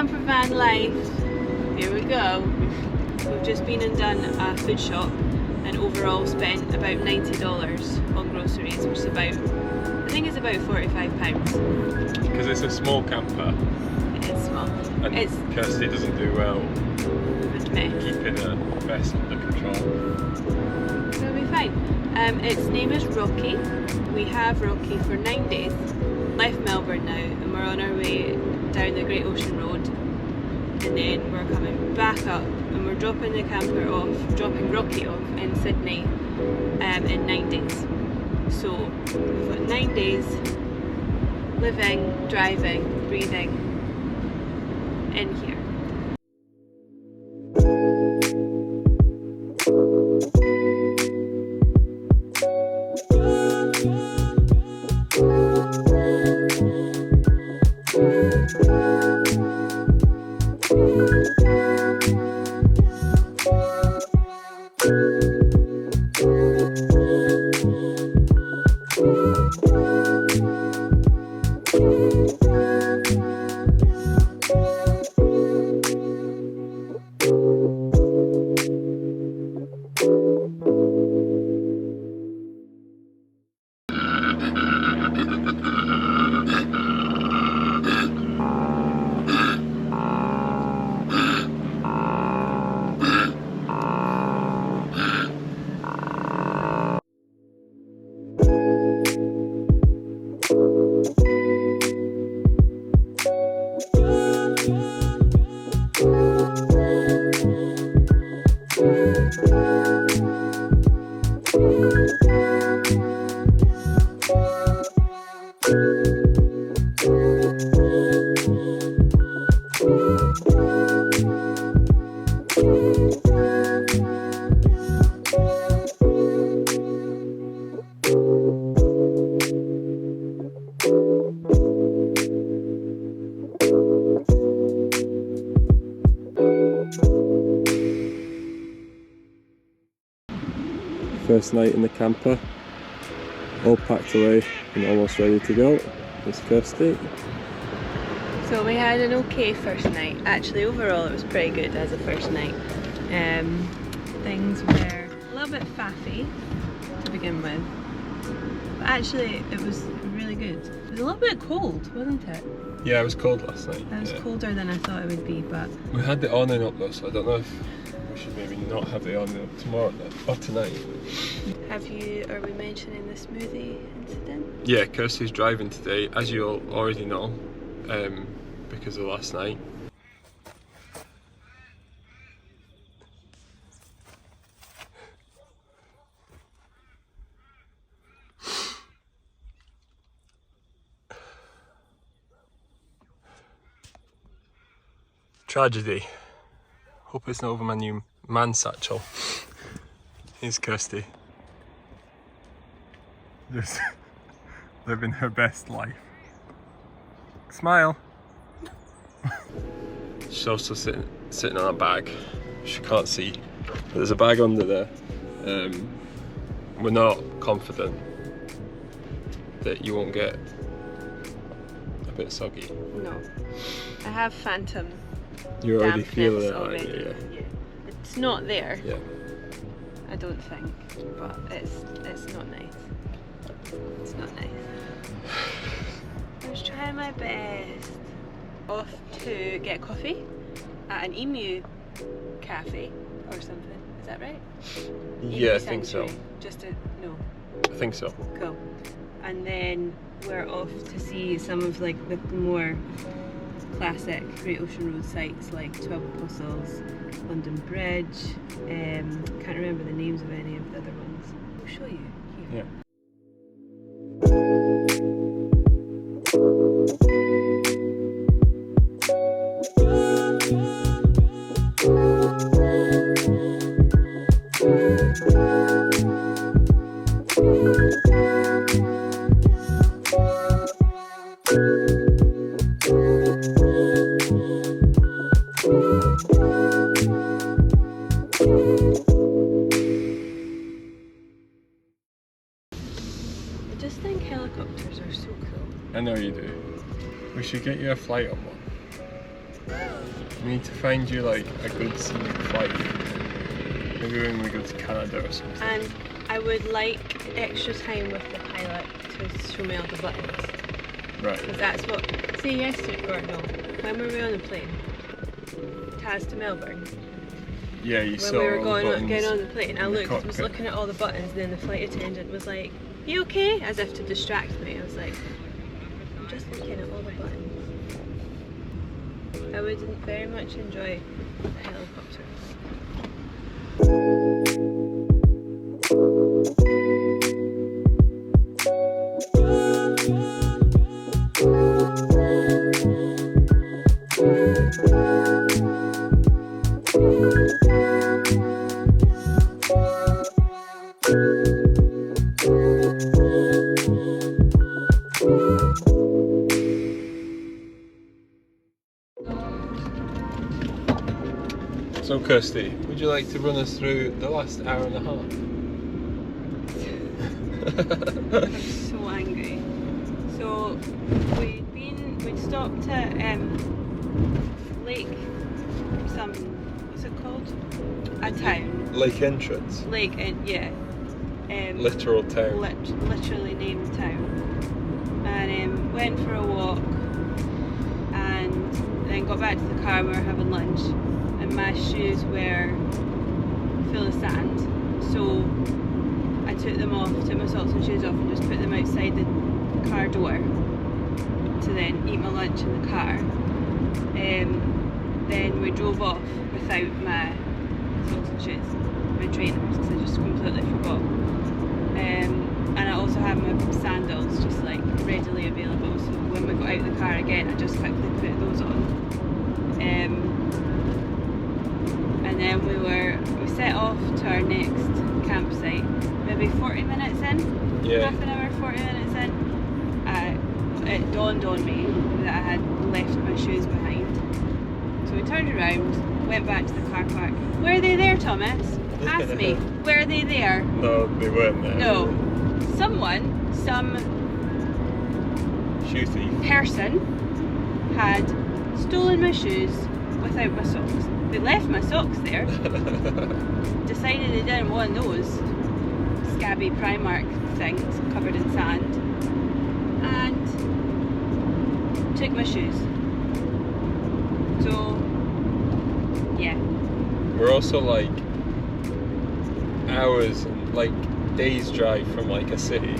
Campervan life. Here we go. We've just been and done a food shop and overall spent about $90 on groceries, which is about, I think it's about £45. Because it's a small camper. It's small. And It's Kirsty doesn't do well with me. keeping a vest under control. It'll be fine. Its name is Rocky. We have Rocky for 9 days. Left Melbourne now and we're on our way down the Great Ocean Road. And then we're coming back up and we're dropping the camper off, dropping Rocky off in Sydney in 9 days. So we've got 9 days living, driving, breathing in here. First night in the camper, all packed away and almost ready to go. It's Kirsty. So we had an okay first night. Actually, overall it was pretty good as a first night. Things were a little bit faffy to begin with, but actually it was really good. It was a little bit cold, wasn't it? Yeah, it was cold last night. It was colder than I thought it would be, but We had the awning up though, so I don't know if we should maybe not have the awning up tomorrow or tonight. are we mentioning the smoothie incident? Yeah, Kirsty's driving today, as you all already know, because of last night. Tragedy. Hope it's not over my new man satchel. Here's Kirsty. Just living her best life. Smile. She's also sitting on a bag. She can't see. But there's a bag under there. We're not confident that you won't get a bit soggy. No. I have phantom You already dampness feel it already. already, yeah. It's not there, Yeah. I don't think, but it's not nice. It's not nice. I was trying my best. Off to get coffee at an emu cafe or something. Is that right? Yeah, Emu I think so. sanctuary. Just a no. I think so. Cool. And then we're off to see some of like the more classic Great Ocean Road sites like 12 Apostles, London Bridge. Can't remember the names of any of the other ones. I'll show you here. Yeah. I just think helicopters are so cool. I know you do. We should get you a flight on one. We need to find you like a good scenic flight. Maybe when we go to Canada or something. And I would like extra time with the pilot to show me all the buttons. Right. Because that's what. See, yesterday, or no, when were we on the plane? Taz to Melbourne. Yeah, you When saw we were all the getting on buttons the plane, I in the was cockpit. looking at all the buttons, and then the flight attendant was like, "You okay?" As if to distract me. I was like, "I'm just looking at all the buttons." I would very much enjoy a helicopter. So Kirsty, would you like to run us through the last hour and a half? I'm so angry. So we'd stopped at Lake, what's it called? A town. Lake Entrance. Lake, yeah. Literal town. Literally named town. And went for a walk and then got back to the car and we were having lunch. And my shoes were full of sand, so I took them off, took my socks and shoes off and just put them outside the car door to then eat my lunch in the car. Then we drove off without my socks and shoes, my trainers, because I just completely forgot. And I also had my sandals just like readily available, so when we got out of the car again I just quickly put those on. And then we set off to our next campsite, maybe 40 minutes in, Yeah. half an hour, 40 minutes in. It dawned on me that I had left my shoes behind. So we turned around, went back to the car park. Were they there, Thomas? Ask me, were they there? No, they weren't there. No. Some Shoe thief. person had stolen my shoes without my socks. They left my socks there, decided they didn't want those scabby Primark things covered in sand, and took my shoes. So, yeah. We're also like hours and like days drive from like a city.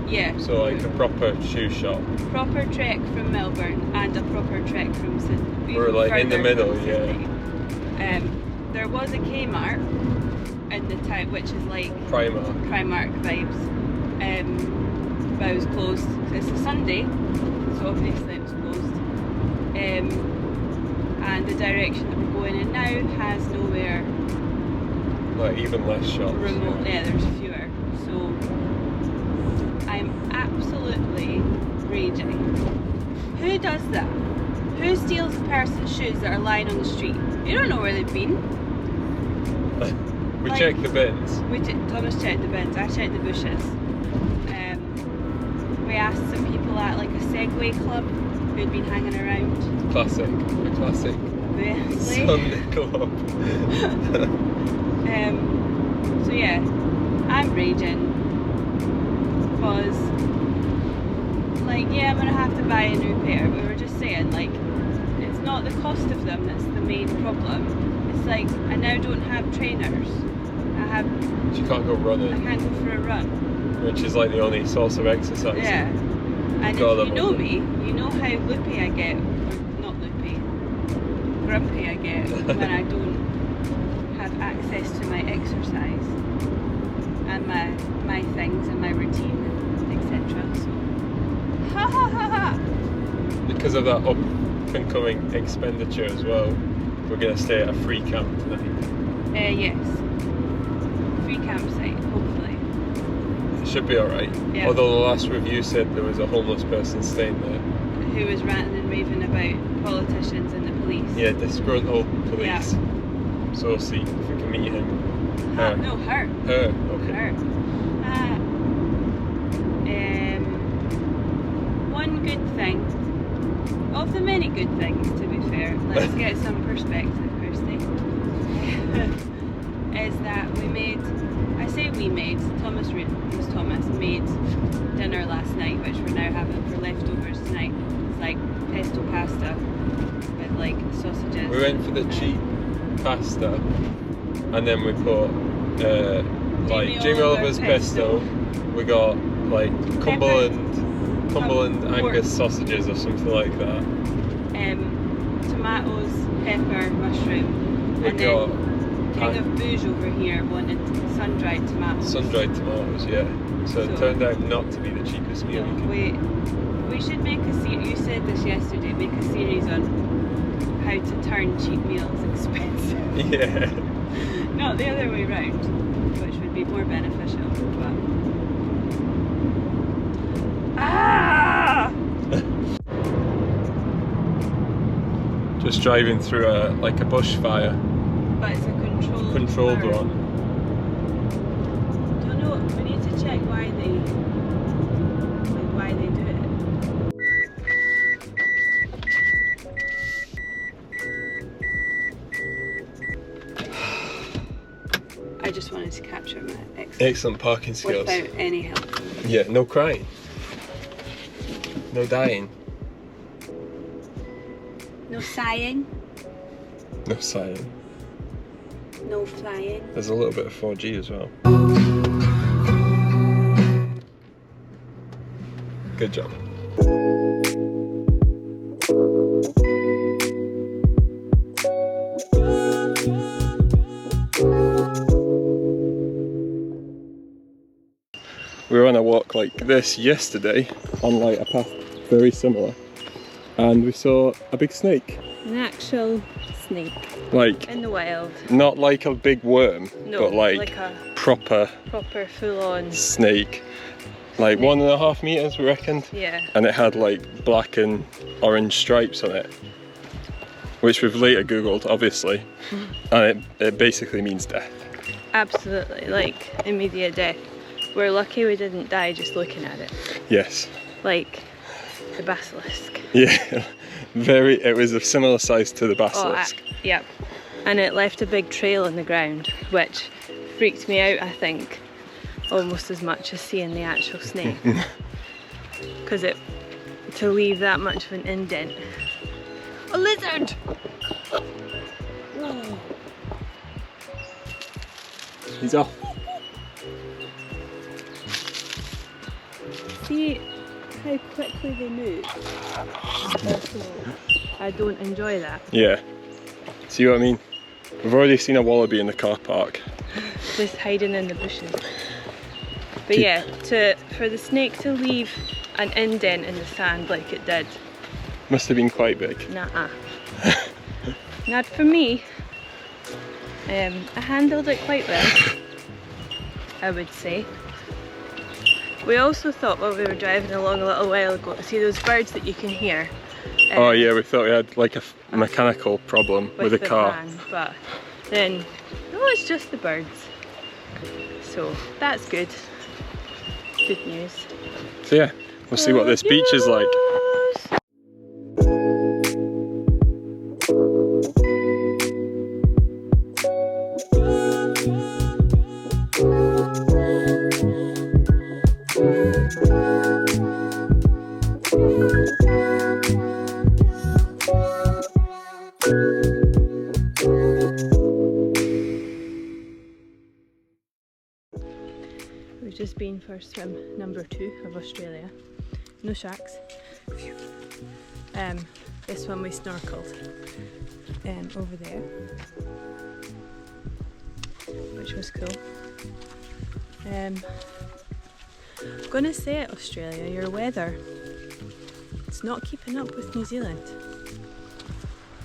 Yeah. So like a proper shoe shop. Proper trek from Melbourne and a proper trek from Sydney. We're like in the middle, yeah. There was a Kmart in the town, which is like Primark vibes, but it was closed. So it's a Sunday, so obviously it was closed. And the direction that we're going in now has nowhere. Like even less shops. Remote, yeah, there's fewer. So I'm absolutely raging. Who does that? Who steals a person's shoes that are lying on the street? You don't know where they've been. We Like, checked the bins. Thomas checked the bins, I checked the bushes. We asked some people at like a Segway club who'd been hanging around. Classic. The classic Obviously. Sunday club. So yeah, I'm raging. Because, like, yeah, I'm gonna have to buy a new pair, but we were just saying, like, it's not the cost of them that's the main problem. It's like, I now don't have trainers. You can't go I running, can't go for a run. which is like the only source of exercise. Yeah. And if Got you them know on. me, you know how loopy I get, or not loopy, grumpy I get when I don't have access to my exercise and my things and my routine, etc. So, ha ha ha ha! Because of that up and coming expenditure as well, we're going to stay at a free camp tonight. Yes. Free campsite, hopefully. It should be alright. Yeah. Although the last review said there was a homeless person staying there. Who was ranting and raving about politicians and the police. Yeah, disgruntled police. Yeah. So we'll see if we can meet him. Her. No, her. Her, okay. Her. One good thing Of the many good things, to be fair, let's get some perspective, Kirsty. Is that we made, Thomas made dinner last night, which we're now having for leftovers tonight. It's like pesto pasta with like sausages. We went for the cheap pasta, and then we put like Jamie Oliver's pesto. We got like Cumberland Angus sausages or something like that. Tomatoes, pepper, mushroom, and then King of Booze over here wanted sun-dried tomatoes. Sun-dried tomatoes, yeah. So it turned out not to be the cheapest meal. No, we should make a series. You said this yesterday. Make a series on how to turn cheap meals expensive. Yeah. Not the other way round, which would be more beneficial. But Just driving through a bushfire. But it's a controlled fire. one. Don't know. We need to check why they do it. I just wanted to capture my Excellent parking skills. without any help. Yeah, no crying. No dying. No sighing. No sighing. No flying. There's a little bit of 4G as well. Good job. We were on a walk like this yesterday on like a path very similar, and we saw a big snake. An actual snake. Like In the wild. not like a big worm, No, but like a proper full-on snake. Like 1.5 meters, we reckoned. Yeah. And it had like black and orange stripes on it, which we've later googled, obviously, and it basically means death. Absolutely, like immediate death. We're lucky we didn't die just looking at it. Yes. Like the basilisk. Yeah. It was of similar size to the basilisk. Yep. And it left a big trail in the ground, which freaked me out, I think, almost as much as seeing the actual snake. Because to leave that much of an indent. A lizard! Whoa. He's off. See how quickly they move? Also, I don't enjoy that. Yeah. See what I mean? We've already seen a wallaby in the car park. Just hiding in the bushes. But yeah, for the snake to leave an indent in the sand like it did. Must have been quite big. Nuh-uh. Not for me. I handled it quite well, I would say. We also thought while we were driving along a little while ago, see those birds that you can hear? Oh yeah, we thought we had like a mechanical problem with the car. Van, but then, oh, it's just the birds. So that's good. Good news. So yeah, we'll see what this beach is like. We've just been for swim number 2 of Australia. No sharks. This one we snorkeled over there, which was cool. I'm gonna say it, Australia, your weather, it's not keeping up with New Zealand.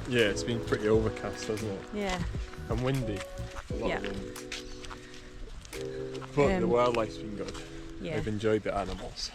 Yeah, it's been pretty overcast, hasn't it? Yeah. And windy. A lot Yeah. of wind. But the wildlife's been good. Yeah. I've enjoyed the animals.